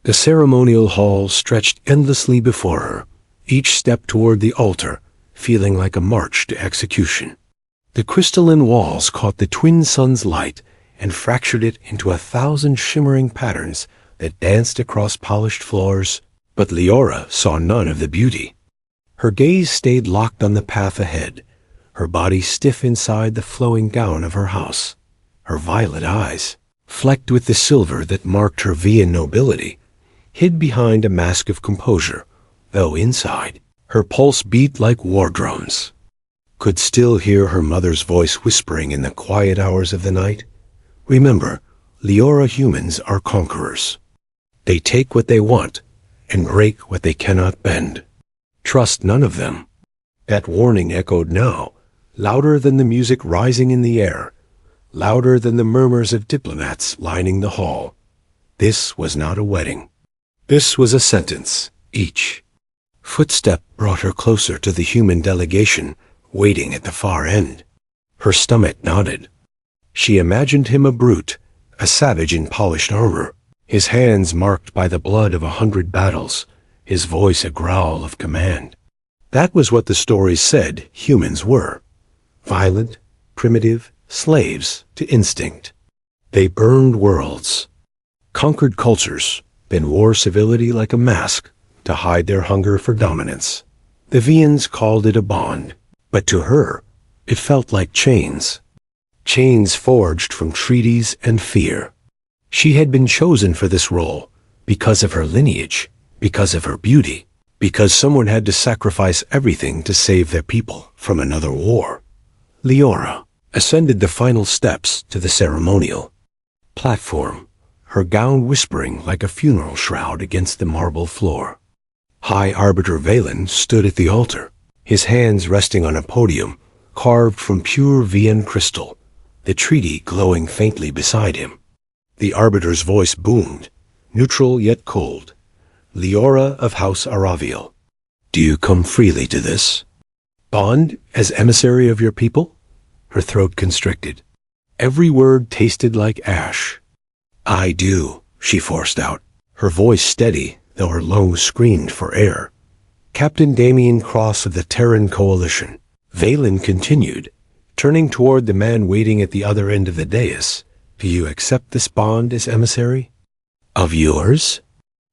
The ceremonial hall stretched endlessly before her, each step toward the altar feeling like a march to execution. The crystalline walls caught the twin suns' light and fractured it into 1,000 shimmering patterns that danced across polished floors, but Leora saw none of the beauty. Her gaze stayed locked on the path ahead, her body stiff inside the flowing gown of her house, her violet eyes, flecked with the silver that marked her Vian nobility, hid behind a mask of composure, though inside, her pulse beat like war drums. Could still hear her mother's voice whispering in the quiet hours of the night, "Remember, Leora humans are conquerors. They take what they want and break what they cannot bend. Trust none of them." That warning echoed now, louder than the music rising in the air, louder than the murmurs of diplomats lining the hall. This was not a wedding. This was a sentence, each. Footstep brought her closer to the human delegation waiting at the far end. Her stomach nodded. She imagined him a brute, a savage in polished armor, his hands marked by the blood of 100 battles, his voice a growl of command. That was what the stories said humans were. Violent, primitive, slaves to instinct. They burned worlds, conquered cultures, then wore civility like a mask to hide their hunger for dominance. The Vians called it a bond, but to her, it felt like chains. Chains forged from treaties and fear. She had been chosen for this role because of her lineage, because of her beauty, because someone had to sacrifice everything to save their people from another war. Leora ascended the final steps to the ceremonial platform, her gown whispering like a funeral shroud against the marble floor. High Arbiter Valen stood at the altar, his hands resting on a podium carved from pure Vian crystal, the treaty glowing faintly beside him. The Arbiter's voice boomed, neutral yet cold. "Leora of House Araviel, do you come freely to this? Bond as emissary of your people?" Her throat constricted. Every word tasted like ash. "I do," she forced out, her voice steady, though her lungs screamed for air. "Captain Damien Cross of the Terran Coalition," Valen continued, turning toward the man waiting at the other end of the dais. "Do you accept this bond as emissary?" "Of yours?"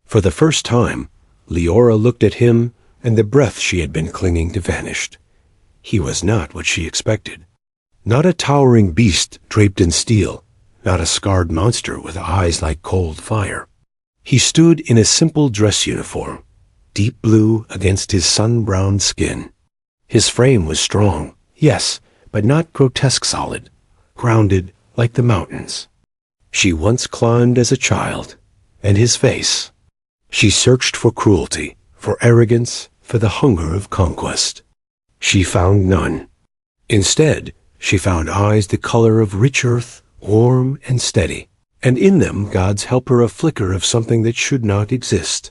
For the first time, Leora looked at him, and the breath she had been clinging to vanished. He was not what she expected. Not a towering beast draped in steel, not a scarred monster with eyes like cold fire. He stood in a simple dress uniform, deep blue against his sun-browned skin. His frame was strong, yes, but not grotesque solid, grounded like the mountains. She once climbed as a child, and his face. She searched for cruelty, for arrogance, for the hunger of conquest. She found none. Instead, she found eyes the color of rich earth, warm and steady, and in them God's help her a flicker of something that should not exist.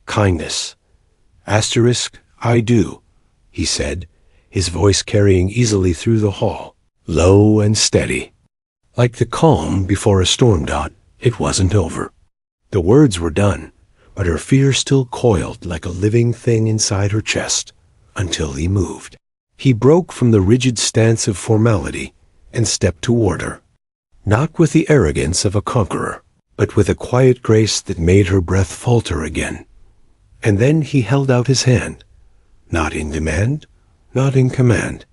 Kindness. "I do," he said, his voice carrying easily through the hall, low and steady. Like the calm before a storm dot, it wasn't over. The words were done, but her fear still coiled like a living thing inside her chest, until he moved. He broke from the rigid stance of formality and stepped toward her. Not with the arrogance of a conqueror, but with a quiet grace that made her breath falter again. And then he held out his hand, not in demand, not in command.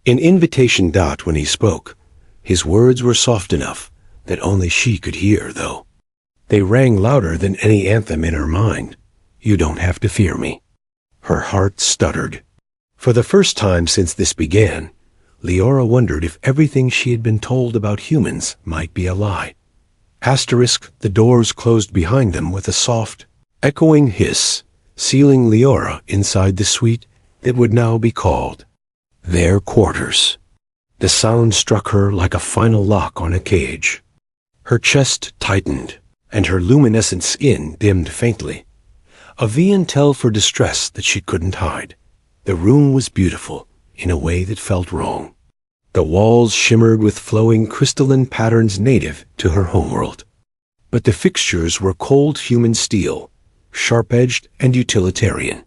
In invitation dot when he spoke, his words were soft enough that only she could hear, though. They rang louder than any anthem in her mind. "You don't have to fear me." Her heart stuttered. For the first time since this began, Leora wondered if everything she had been told about humans might be a lie. The doors closed behind them with a soft, echoing hiss, sealing Leora inside the suite that would now be called their quarters. The sound struck her like a final lock on a cage. Her chest tightened, and her luminescent skin dimmed faintly. A Vian tell for distress that she couldn't hide. The room was beautiful in a way that felt wrong. The walls shimmered with flowing crystalline patterns native to her homeworld. but the fixtures were cold human steel, sharp-edged and utilitarian.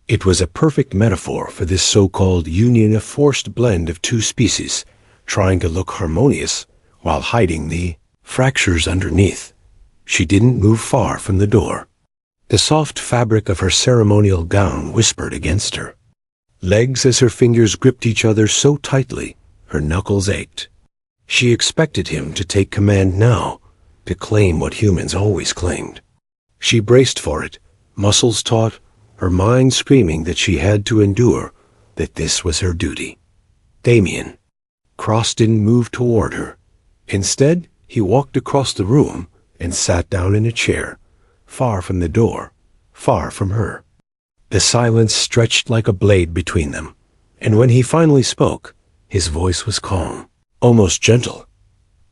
It was a perfect metaphor for this so-called union, a forced blend of two species, trying to look harmonious while hiding the fractures underneath. She didn't move far from the door. The soft fabric of her ceremonial gown whispered against her legs as her fingers gripped each other so tightly her knuckles ached. She expected him to take command now, to claim what humans always claimed. She braced for it, muscles taut, her mind screaming that she had to endure, that this was her duty. Damien. Cross didn't move toward her. Instead, he walked across the room and sat down in a chair, far from the door, far from her. The silence stretched like a blade between them, and when he finally spoke, his voice was calm, almost gentle.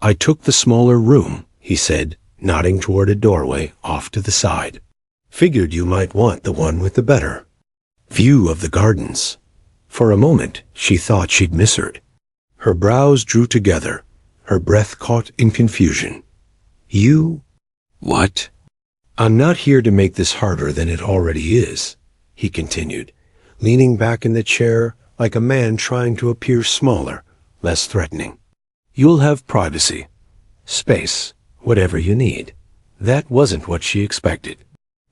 "I took the smaller room," he said, nodding toward a doorway off to the side. "Figured you might want the one with the better view of the gardens." For a moment, she thought she'd misheard. Her brows drew together, her breath caught in confusion. "You? What?" "I'm not here to make this harder than it already is," he continued, leaning back in the chair like a man trying to appear smaller, less threatening. "You'll have privacy, space, whatever you need." That wasn't what she expected.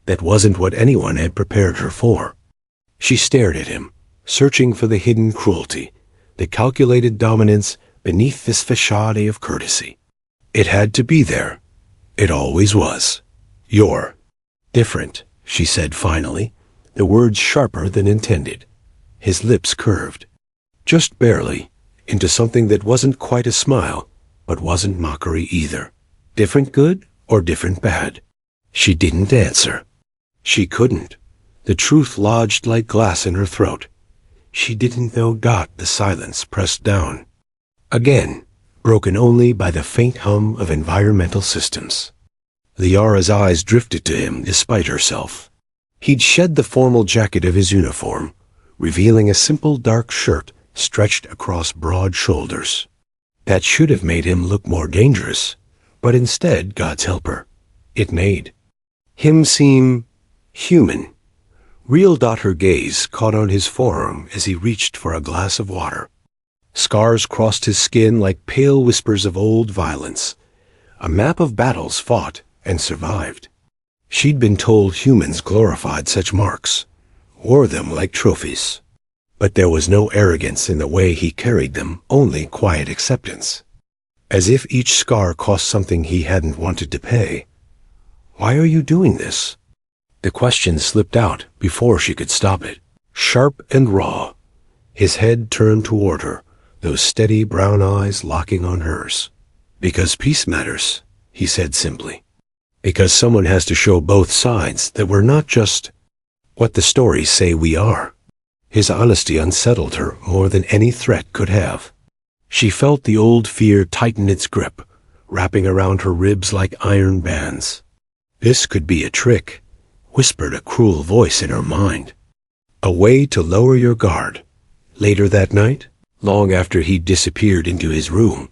That wasn't what anyone had prepared her for. She stared at him, searching for the hidden cruelty, the calculated dominance beneath this facade of courtesy. It had to be there. It always was. "You're different," she said finally, the words sharper than intended. His lips curved, just barely, into something that wasn't quite a smile, but wasn't mockery either. Different good or different bad? She didn't answer. She couldn't. The truth lodged like glass in her throat. She didn't know. The silence pressed down. Again, broken only by the faint hum of environmental systems. Liara's eyes drifted to him despite herself. He'd shed the formal jacket of his uniform, revealing a simple dark shirt stretched across broad shoulders. That should have made him look more dangerous, but instead, God's help her, it made him seem human. Real. Her gaze caught on his forearm as he reached for a glass of water. Scars crossed his skin like pale whispers of old violence, a map of battles fought and survived. She'd been told humans glorified such marks, wore them like trophies. But there was no arrogance in the way he carried them, only quiet acceptance. As if each scar cost something he hadn't wanted to pay. "Why are you doing this?" The question slipped out before she could stop it, sharp and raw. His head turned toward her, those steady brown eyes locking on hers. "Because peace matters," he said simply. "Because someone has to show both sides that we're not just what the stories say we are." His honesty unsettled her more than any threat could have. She felt the old fear tighten its grip, wrapping around her ribs like iron bands. This could be a trick, whispered a cruel voice in her mind. A way to lower your guard. Later that night, long after he'd disappeared into his room,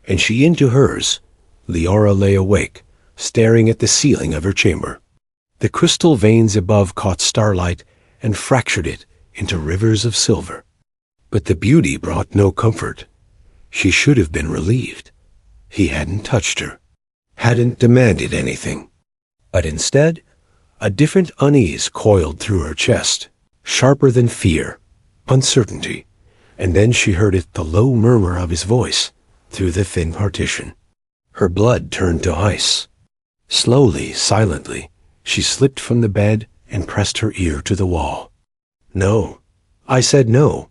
and she into hers, Liara lay awake, staring at the ceiling of her chamber. The crystal veins above caught starlight and fractured it into rivers of silver. But the beauty brought no comfort. She should have been relieved. He hadn't touched her, hadn't demanded anything. But instead, a different unease coiled through her chest, sharper than fear, uncertainty, and then she heard it, the low murmur of his voice, through the thin partition. Her blood turned to ice. Slowly, silently, she slipped from the bed and pressed her ear to the wall. "No. I said no."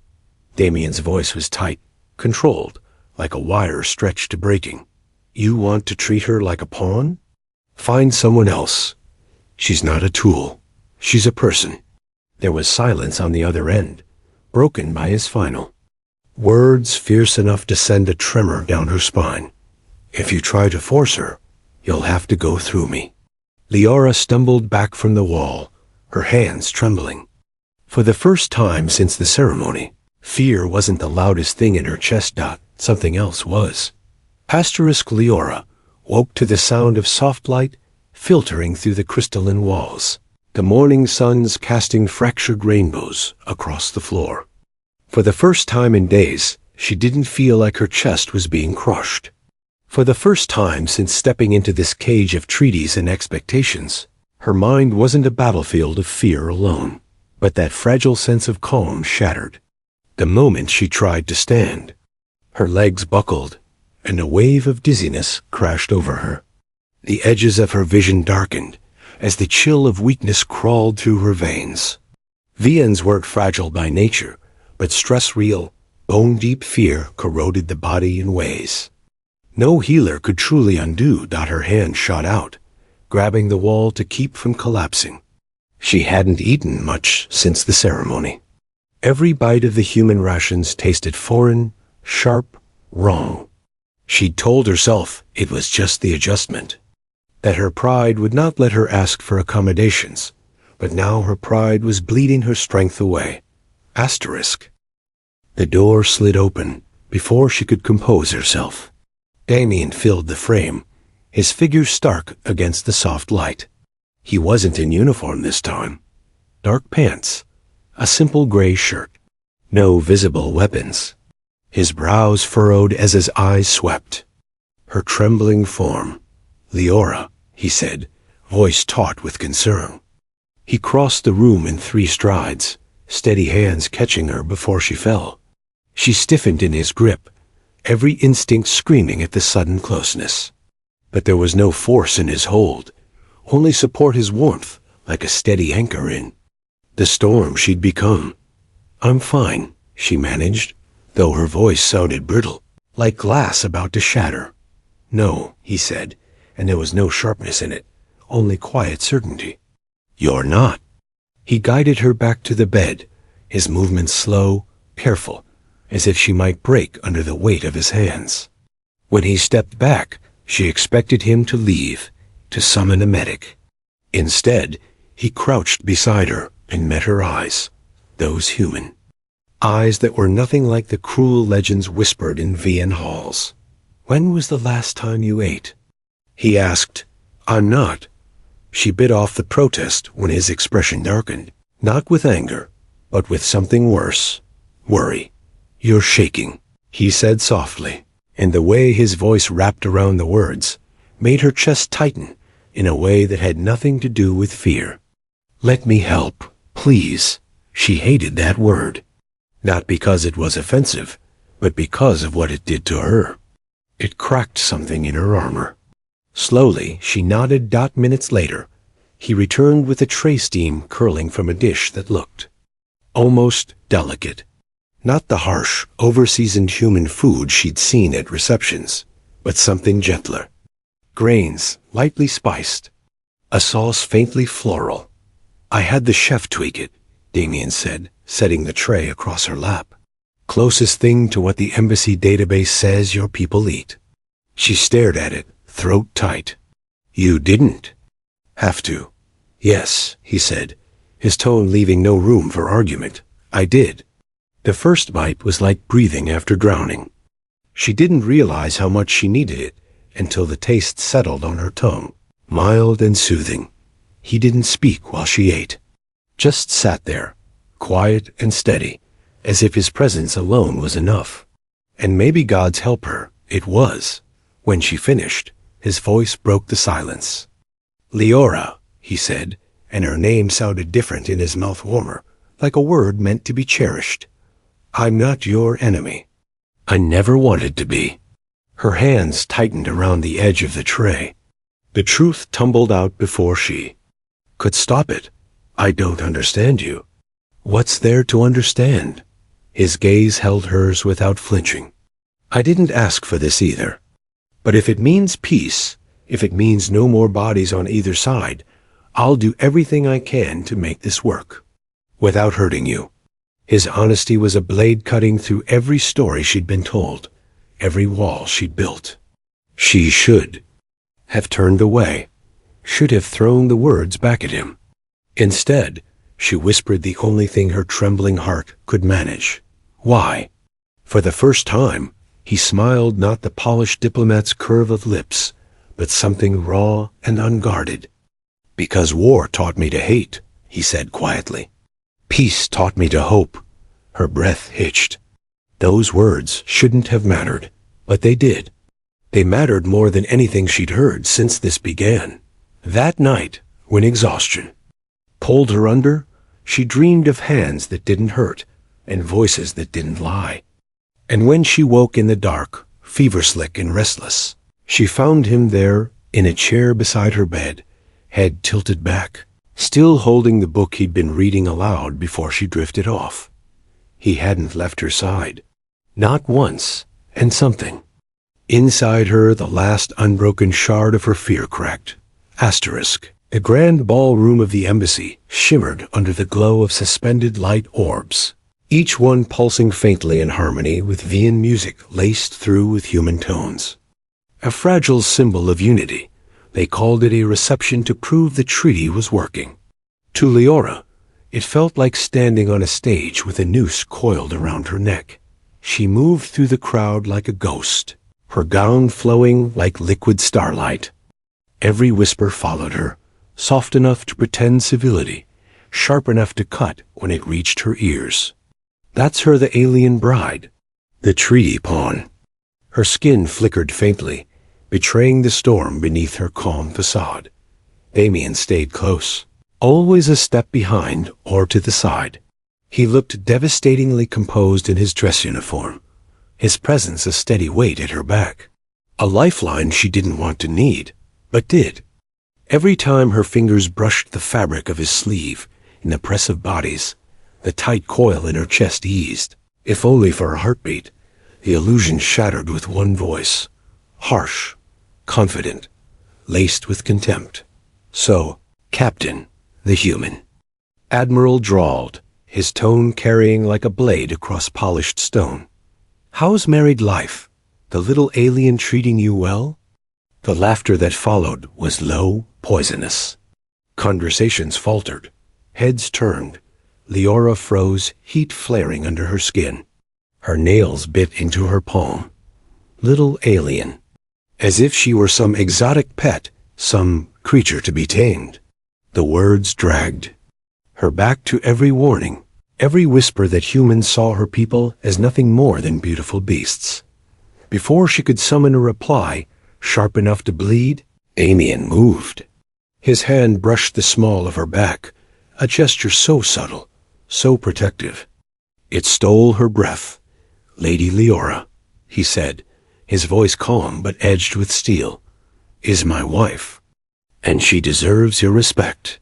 Damien's voice was tight, controlled, like a wire stretched to breaking. "You want to treat her like a pawn? Find someone else. She's not a tool. She's a person." There was silence on the other end, broken by his final words, fierce enough to send a tremor down her spine. "If you try to force her, you'll have to go through me." Liara stumbled back from the wall, her hands trembling. For the first time since the ceremony, fear wasn't the loudest thing in her chest. Something else was. Asterisk Liara, woke to the sound of soft light filtering through the crystalline walls, the morning suns casting fractured rainbows across the floor. For the first time in days, she didn't feel like her chest was being crushed. For the first time since stepping into this cage of treaties and expectations, her mind wasn't a battlefield of fear alone, but that fragile sense of calm shattered. The moment she tried to stand, her legs buckled, and a wave of dizziness crashed over her. The edges of her vision darkened as the chill of weakness crawled through her veins. Vians weren't fragile by nature, but stress-real, bone-deep fear corroded the body in ways no healer could truly undo. Her hand shot out, grabbing the wall to keep from collapsing. She hadn't eaten much since the ceremony. Every bite of the human rations tasted foreign, sharp, wrong. She'd told herself it was just the adjustment, that her pride would not let her ask for accommodations, but now her pride was bleeding her strength away. Asterisk. The door slid open before she could compose herself. Damien filled the frame, his figure stark against the soft light. He wasn't in uniform this time. Dark pants, a simple gray shirt, no visible weapons. His brows furrowed as his eyes swept. Her trembling form. "Leora," he said, voice taut with concern. He crossed the room in 3 strides, steady hands catching her before she fell. She stiffened in his grip, every instinct screaming at the sudden closeness. But there was no force in his hold, only support, his warmth, like a steady anchor in the storm she'd become. "I'm fine," she managed, though her voice sounded brittle, like glass about to shatter. "No," he said, and there was no sharpness in it, only quiet certainty. "You're not." He guided her back to the bed, his movements slow, careful, as if she might break under the weight of his hands. When he stepped back, she expected him to leave, to summon a medic. Instead, he crouched beside her and met her eyes, those human. Eyes that were nothing like the cruel legends whispered in Vian halls. "When was the last time you ate?" he asked. "I'm not." She bit off the protest when his expression darkened, not with anger, but with something worse, worry. "You're shaking," he said softly, and the way his voice wrapped around the words made her chest tighten in a way that had nothing to do with fear. "Let me help, please." She hated that word, not because it was offensive, but because of what it did to her. It cracked something in her armor. Slowly, she nodded. Minutes later, he returned with a tray, steam curling from a dish that looked almost delicate. Not the harsh, over-seasoned human food she'd seen at receptions, but something gentler. Grains, lightly spiced. A sauce faintly floral. "I had the chef tweak it," Damien said, setting the tray across her lap. "Closest thing to what the embassy database says your people eat." She stared at it, throat tight. "You didn't have to." "Yes," he said, his tone leaving no room for argument. "I did." The first bite was like breathing after drowning. She didn't realize how much she needed it until the taste settled on her tongue, mild and soothing. He didn't speak while she ate, just sat there, quiet and steady, as if his presence alone was enough. And maybe God's help her, it was. When she finished, his voice broke the silence. "Leora," he said, and her name sounded different in his mouth, warmer, like a word meant to be cherished. "I'm not your enemy. I never wanted to be." Her hands tightened around the edge of the tray. The truth tumbled out before she could stop it. "I don't understand you." "What's there to understand?" His gaze held hers without flinching. "I didn't ask for this either. But if it means peace, if it means no more bodies on either side, I'll do everything I can to make this work, without hurting you." His honesty was a blade cutting through every story she'd been told, every wall she'd built. She should have turned away, should have thrown the words back at him. Instead, she whispered the only thing her trembling heart could manage. "Why?" For the first time, he smiled, not the polished diplomat's curve of lips, but something raw and unguarded. "Because war taught me to hate," he said quietly. "Peace taught me to hope." Her breath hitched. Those words shouldn't have mattered, but they did. They mattered more than anything she'd heard since this began. That night, when exhaustion pulled her under, she dreamed of hands that didn't hurt and voices that didn't lie. And when she woke in the dark, fever-slick and restless, she found him there in a chair beside her bed, head tilted back, still holding the book he'd been reading aloud before she drifted off. He hadn't left her side. Not once, and something. Inside her, the last unbroken shard of her fear cracked. Asterisk. The grand ballroom of the embassy shimmered under the glow of suspended light orbs, each one pulsing faintly in harmony with Vian music laced through with human tones. A fragile symbol of unity, they called it a reception to prove the treaty was working. To Leora, it felt like standing on a stage with a noose coiled around her neck. She moved through the crowd like a ghost, her gown flowing like liquid starlight. Every whisper followed her, soft enough to pretend civility, sharp enough to cut when it reached her ears. That's her, the alien bride, the treaty pawn. Her skin flickered faintly, betraying the storm beneath her calm facade. Damien stayed close, always a step behind or to the side. He looked devastatingly composed in his dress uniform, his presence a steady weight at her back. A lifeline she didn't want to need, but did. Every time her fingers brushed the fabric of his sleeve in the press of bodies, the tight coil in her chest eased. If only for a heartbeat, the illusion shattered with one voice, harsh, confident, laced with contempt. "So, Captain," the human. Admiral drawled, his tone carrying like a blade across polished stone. "How's married life? The little alien treating you well?" The laughter that followed was low, poisonous. Conversations faltered. Heads turned. Leora froze, heat flaring under her skin. Her nails bit into her palm. Little alien. As if she were some exotic pet, some creature to be tamed. The words dragged. Her back to every warning, every whisper that humans saw her people as nothing more than beautiful beasts. Before she could summon a reply, sharp enough to bleed, Damien moved. His hand brushed the small of her back, a gesture so subtle, so protective. It stole her breath. "Lady Leora," he said, his voice calm but edged with steel, "is my wife, and she deserves your respect."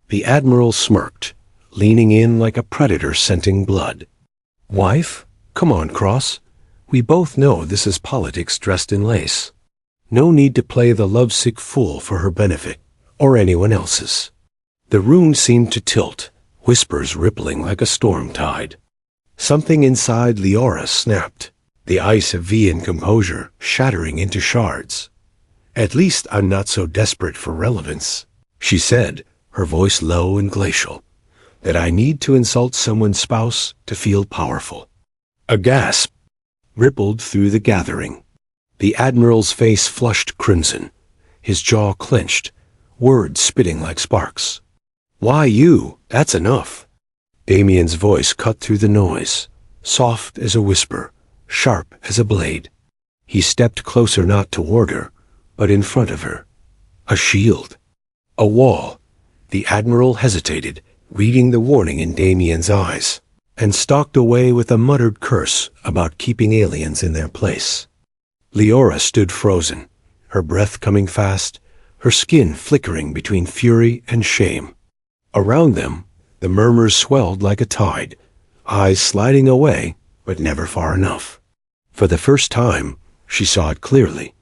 The Admiral smirked, leaning in like a predator scenting blood. "Wife? Come on, Cross. We both know this is politics dressed in lace. No need to play the lovesick fool for her benefit, or anyone else's." The room seemed to tilt, whispers rippling like a storm tide. Something inside Leora snapped, the ice of Vian composure shattering into shards. "At least I'm not so desperate for relevance," she said, her voice low and glacial, "that I need to insult someone's spouse to feel powerful." A gasp rippled through the gathering. The Admiral's face flushed crimson, his jaw clenched, words spitting like sparks. "Why you? That's enough." Damien's voice cut through the noise, soft as a whisper, sharp as a blade. He stepped closer, not toward her, but in front of her. A shield. A wall. The Admiral hesitated, reading the warning in Damien's eyes, and stalked away with a muttered curse about keeping aliens in their place. Leora stood frozen, her breath coming fast, her skin flickering between fury and shame. Around them, the murmurs swelled like a tide, eyes sliding away, but never far enough. For the first time, she saw it clearly,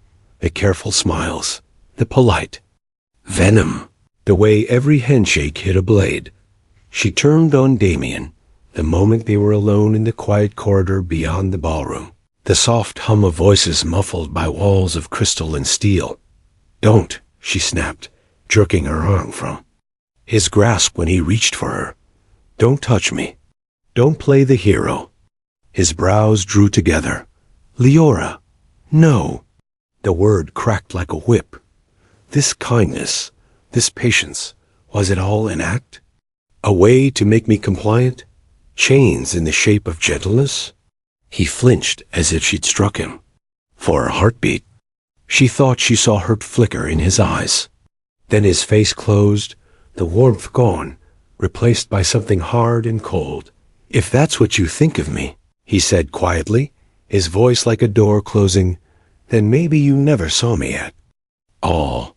the careful smiles, the polite venom, the way every handshake hit a blade. She turned on Damien, the moment they were alone in the quiet corridor beyond the ballroom, the soft hum of voices muffled by walls of crystal and steel. "Don't," she snapped, jerking her arm from his grasp when he reached for her. "Don't touch me. Don't play the hero." His brows drew together. "Leora, no." The word cracked like a whip, This kindness, this patience, was it all an act? A way to make me compliant? Chains in the shape of gentleness? He flinched as if she'd struck him. For a heartbeat, she thought she saw hurt flicker in his eyes. Then his face closed, the warmth gone, replaced by something hard and cold. "If that's what you think of me," he said quietly, his voice like a door closing, "then maybe you never saw me at all."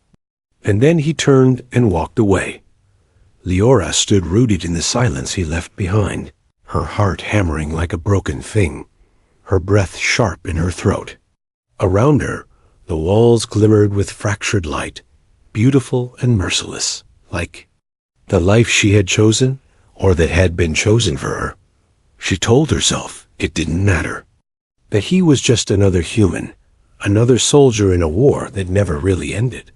And then he turned and walked away. Leora stood rooted in the silence he left behind, her heart hammering like a broken thing, her breath sharp in her throat. Around her, the walls glimmered with fractured light, beautiful and merciless, like the life she had chosen, or that had been chosen for her. She told herself it didn't matter, that he was just another human, another soldier in a war that never really ended.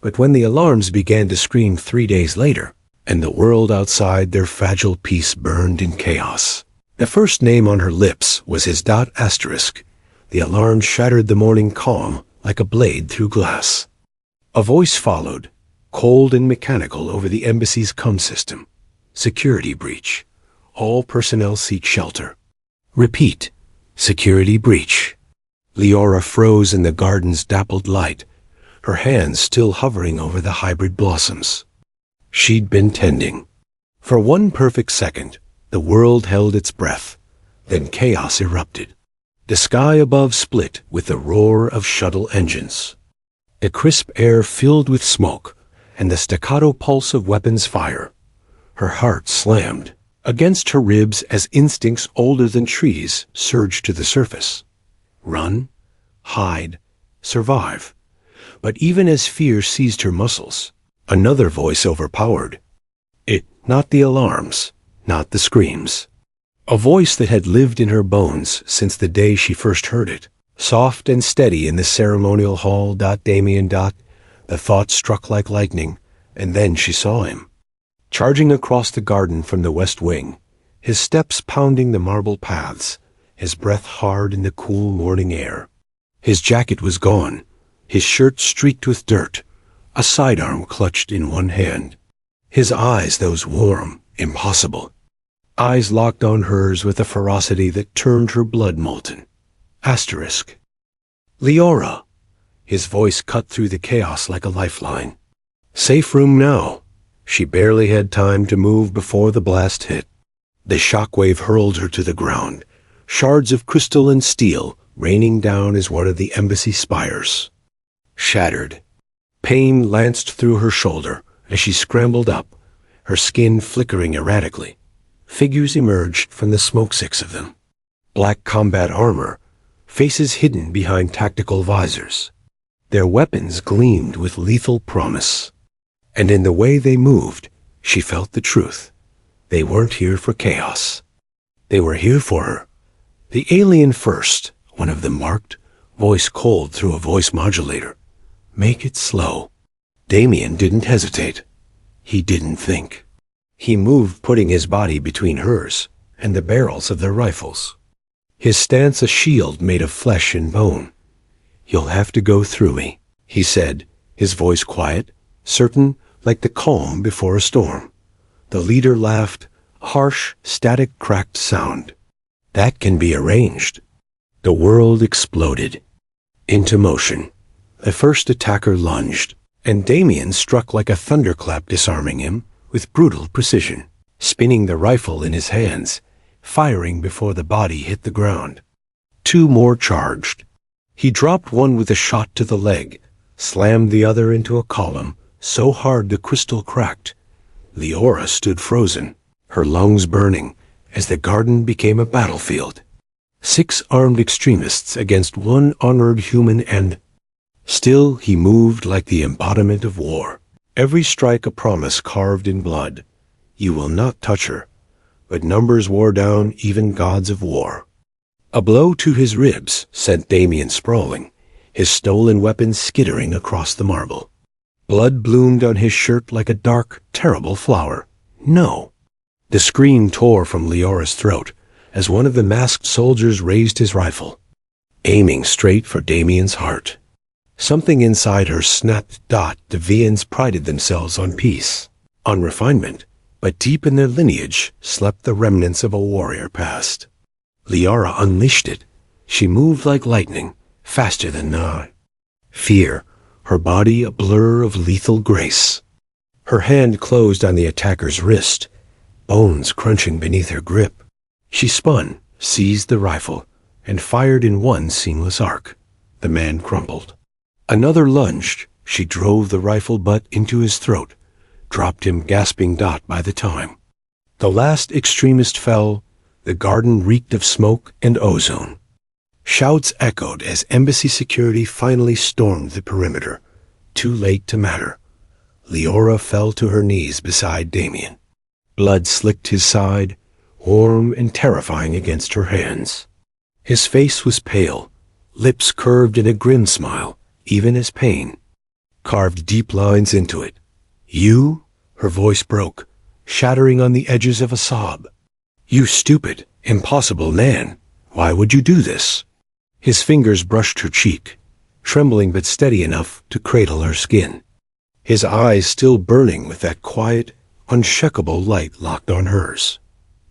But when the alarms began to scream 3 days later, and the world outside their fragile peace burned in chaos, the first name on her lips was his ***. The alarm shattered the morning calm like a blade through glass. A voice followed, cold and mechanical over the embassy's comm system. "Security breach. All personnel seek shelter." "Repeat. Security breach." Leora froze in the garden's dappled light, her hands still hovering over the hybrid blossoms she'd been tending. For one perfect second, the world held its breath. Then chaos erupted. The sky above split with the roar of shuttle engines. The crisp air filled with smoke, and the staccato pulse of weapons fire. Her heart slammed against her ribs as instincts older than trees surged to the surface. Run, hide, survive. But even as fear seized her muscles, another voice overpowered. It, not the alarms, not the screams. A voice that had lived in her bones since the day she first heard it. Soft and steady in the ceremonial hall. Damien. The thought struck like lightning, and then she saw him, charging across the garden from the west wing, his steps pounding the marble paths, his breath hard in the cool morning air. His jacket was gone, his shirt streaked with dirt, a sidearm clutched in one hand. His eyes, those warm, impossible eyes, locked on hers with a ferocity that turned her blood molten. "Leora!" His voice cut through the chaos like a lifeline. "Safe room now." She barely had time to move before the blast hit. The shockwave hurled her to the ground, shards of crystal and steel raining down as one of the embassy spires shattered. Pain lanced through her shoulder as she scrambled up, her skin flickering erratically. Figures emerged from the smoke, 6 of them. Black combat armor, faces hidden behind tactical visors. Their weapons gleamed with lethal promise. And in the way they moved, she felt the truth. They weren't here for chaos. They were here for her. "The alien first," one of them marked, voice cold through a voice modulator. "Make it slow." Damien didn't hesitate. He didn't think. He moved, putting his body between hers and the barrels of their rifles. His stance a shield made of flesh and bone. "You'll have to go through me," he said, his voice quiet, certain, like the calm before a storm. The leader laughed, harsh, static, cracked sound. "That can be arranged." The world exploded into motion. The first attacker lunged, and Damien struck like a thunderclap, disarming him with brutal precision, spinning the rifle in his hands, firing before the body hit the ground. 2 more charged. He dropped one with a shot to the leg, slammed the other into a column, so hard the crystal cracked. Leora stood frozen, her lungs burning, as the garden became a battlefield. 6 armed extremists against 1 honored human, and still he moved like the embodiment of war. Every strike a promise carved in blood. You will not touch her. But numbers wore down even gods of war. A blow to his ribs sent Damien sprawling, his stolen weapons skittering across the marble. Blood bloomed on his shirt like a dark, terrible flower. "No!" The scream tore from Leora's throat as one of the masked soldiers raised his rifle, aiming straight for Damien's heart. Something inside her snapped. The Vians prided themselves on peace, on refinement, but deep in their lineage slept the remnants of a warrior past. Liara unleashed it. She moved like lightning, faster than fear, her body a blur of lethal grace. Her hand closed on the attacker's wrist, bones crunching beneath her grip. She spun, seized the rifle, and fired in one seamless arc. The man crumpled. Another lunged. She drove the rifle butt into his throat, dropped him gasping by the time. The last extremist fell. The garden reeked of smoke and ozone. Shouts echoed as embassy security finally stormed the perimeter. Too late to matter. Liara fell to her knees beside Damien. Blood slicked his side, warm and terrifying against her hands. His face was pale, lips curved in a grim smile, even as pain carved deep lines into it. You? Her voice broke, shattering on the edges of a sob. You stupid, impossible man. Why would you do this? His fingers brushed her cheek, trembling but steady enough to cradle her skin. His eyes still burning with that quiet, unshakable light locked on hers.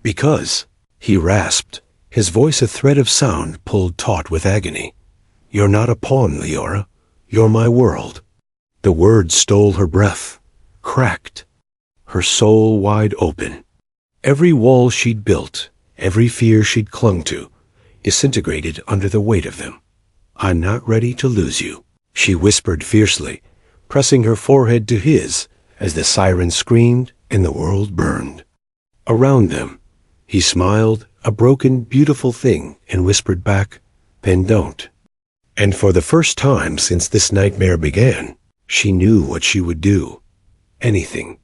Because, he rasped, his voice a thread of sound pulled taut with agony. You're not a pawn, Liara. You're my world. The words stole her breath, cracked, her soul wide open. Every wall she'd built, every fear she'd clung to, disintegrated under the weight of them. I'm not ready to lose you, she whispered fiercely, pressing her forehead to his as the siren screamed and the world burned. Around them, he smiled, a broken, beautiful thing, and whispered back, then don't. And for the first time since this nightmare began, she knew what she would do. Anything.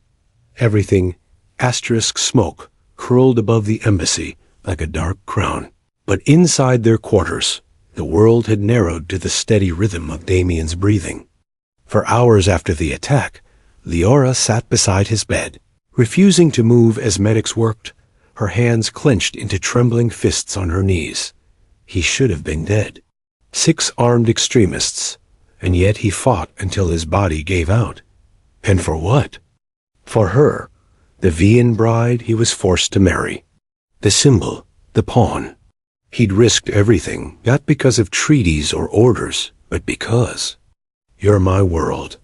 Everything. Asterisk smoke curled above the embassy like a dark crown. But inside their quarters, the world had narrowed to the steady rhythm of Damien's breathing. For hours after the attack, Liara sat beside his bed, refusing to move as medics worked, her hands clenched into trembling fists on her knees. He should have been dead. 6 armed extremists, and yet he fought until his body gave out. And for what? For her, the Vian bride he was forced to marry. The symbol, the pawn. He'd risked everything, not because of treaties or orders, but because. You're my world.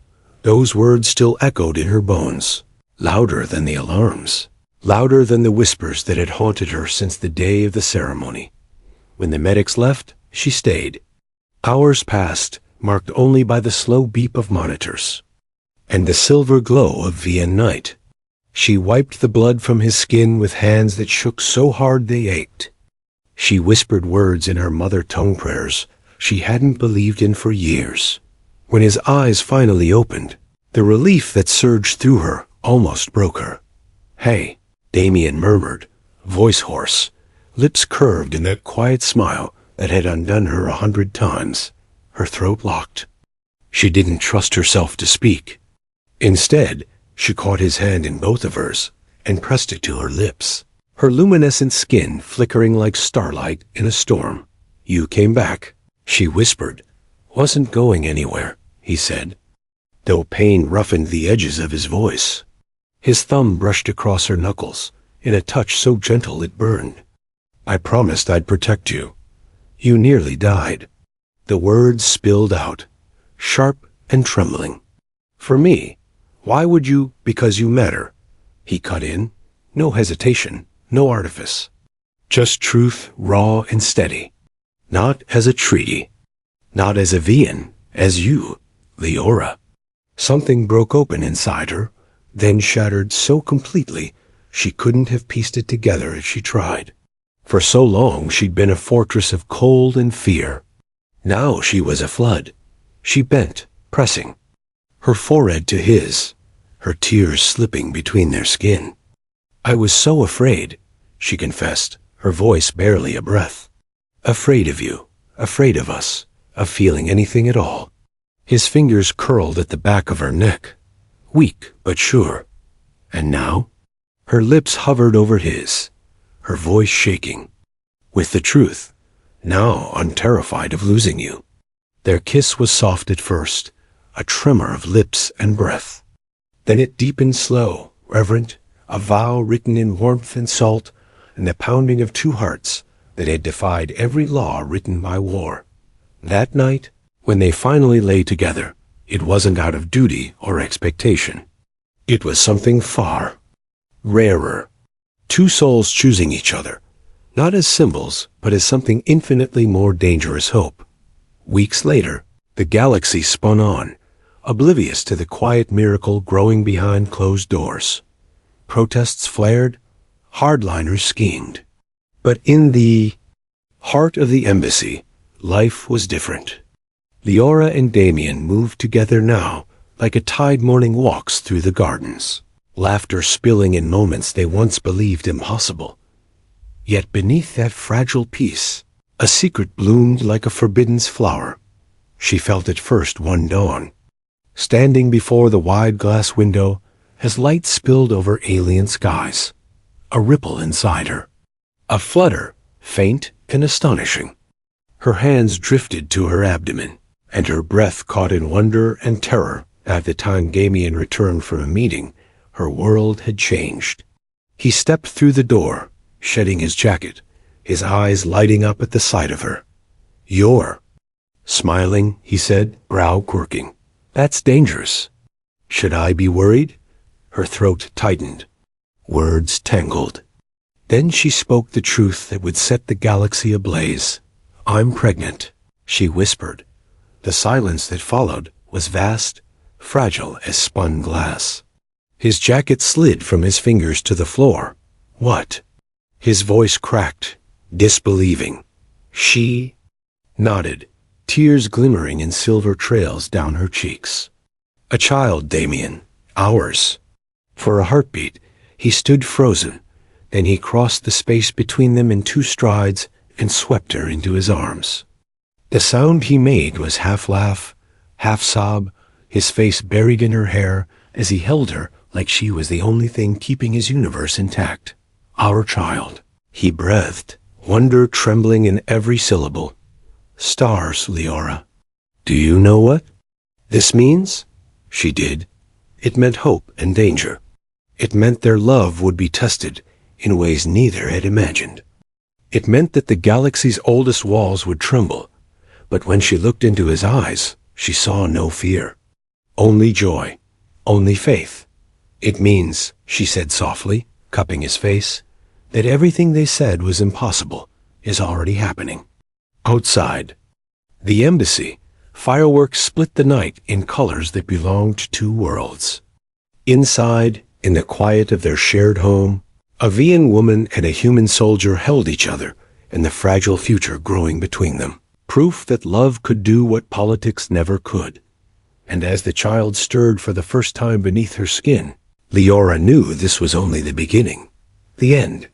Those words still echoed in her bones, louder than the alarms, louder than the whispers that had haunted her since the day of the ceremony. When the medics left, she stayed. Hours passed, marked only by the slow beep of monitors and the silver glow of Vian night. She wiped the blood from his skin with hands that shook so hard they ached. She whispered words in her mother tongue prayers she hadn't believed in for years. When his eyes finally opened, the relief that surged through her almost broke her. Hey, Damien murmured, voice hoarse, lips curved in that quiet smile that had undone her 100 times, her throat locked. She didn't trust herself to speak. Instead, she caught his hand in both of hers and pressed it to her lips, her luminescent skin flickering like starlight in a storm. You came back, she whispered. Wasn't going anywhere, he said, though pain roughened the edges of his voice. His thumb brushed across her knuckles in a touch so gentle it burned. I promised I'd protect you. You nearly died. The words spilled out, sharp and trembling. For me, why would you? Because you matter, he cut in. No hesitation, no artifice. Just truth, raw and steady. Not as a treaty. Not as a Vian, as you, Liara. Something broke open inside her, then shattered so completely she couldn't have pieced it together if she tried. For so long she'd been a fortress of cold and fear. Now she was a flood. She bent, pressing, her forehead to his, her tears slipping between their skin. I was so afraid, she confessed, her voice barely a breath. Afraid of you, afraid of us, of feeling anything at all. His fingers curled at the back of her neck, weak but sure. And now? Her lips hovered over his, her voice shaking. With the truth, now I'm terrified of losing you. Their kiss was soft at first, a tremor of lips and breath. Then it deepened slow, reverent, a vow written in warmth and salt, and the pounding of two hearts that had defied every law written by war. That night, when they finally lay together, it wasn't out of duty or expectation. It was something far rarer. Two souls choosing each other, not as symbols, but as something infinitely more dangerous hope. Weeks later, the galaxy spun on, oblivious to the quiet miracle growing behind closed doors. Protests flared, hardliners schemed. But in the heart of the embassy, life was different. Leora and Damien moved together now, like a tide morning walks through the gardens, laughter spilling in moments they once believed impossible. Yet beneath that fragile peace, a secret bloomed like a forbidden flower. She felt it first one dawn. Standing before the wide glass window, as light spilled over alien skies, a ripple inside her, a flutter, faint and astonishing. Her hands drifted to her abdomen, and her breath caught in wonder and terror. At the time Damien returned from a meeting, her world had changed. He stepped through the door, shedding his jacket, his eyes lighting up at the sight of her. "You're..." Smiling, he said, brow quirking. "That's dangerous. Should I be worried?" Her throat tightened. Words tangled. Then she spoke the truth that would set the galaxy ablaze. "I'm pregnant," she whispered. The silence that followed was vast, fragile as spun glass. His jacket slid from his fingers to the floor. "What?" His voice cracked, disbelieving. "She..." Nodded, tears glimmering in silver trails down her cheeks. "A child, Damien. Ours." For a heartbeat, he stood frozen. Then he crossed the space between them in two strides and swept her into his arms. The sound he made was half laugh, half sob, his face buried in her hair as he held her like she was the only thing keeping his universe intact. "Our child," he breathed, wonder trembling in every syllable. "Stars, Leora. Do you know what this means?" She did. It meant hope and danger. It meant their love would be tested in ways neither had imagined. It meant that the galaxy's oldest walls would tremble, but when she looked into his eyes, she saw no fear. Only joy, only faith. "It means," she said softly, cupping his face, "that everything they said was impossible is already happening." Outside the embassy, fireworks split the night in colors that belonged to two worlds. Inside, in the quiet of their shared home, a Vian woman and a human soldier held each other and the fragile future growing between them. Proof that love could do what politics never could. And as the child stirred for the first time beneath her skin, Leora knew this was only the beginning, the end.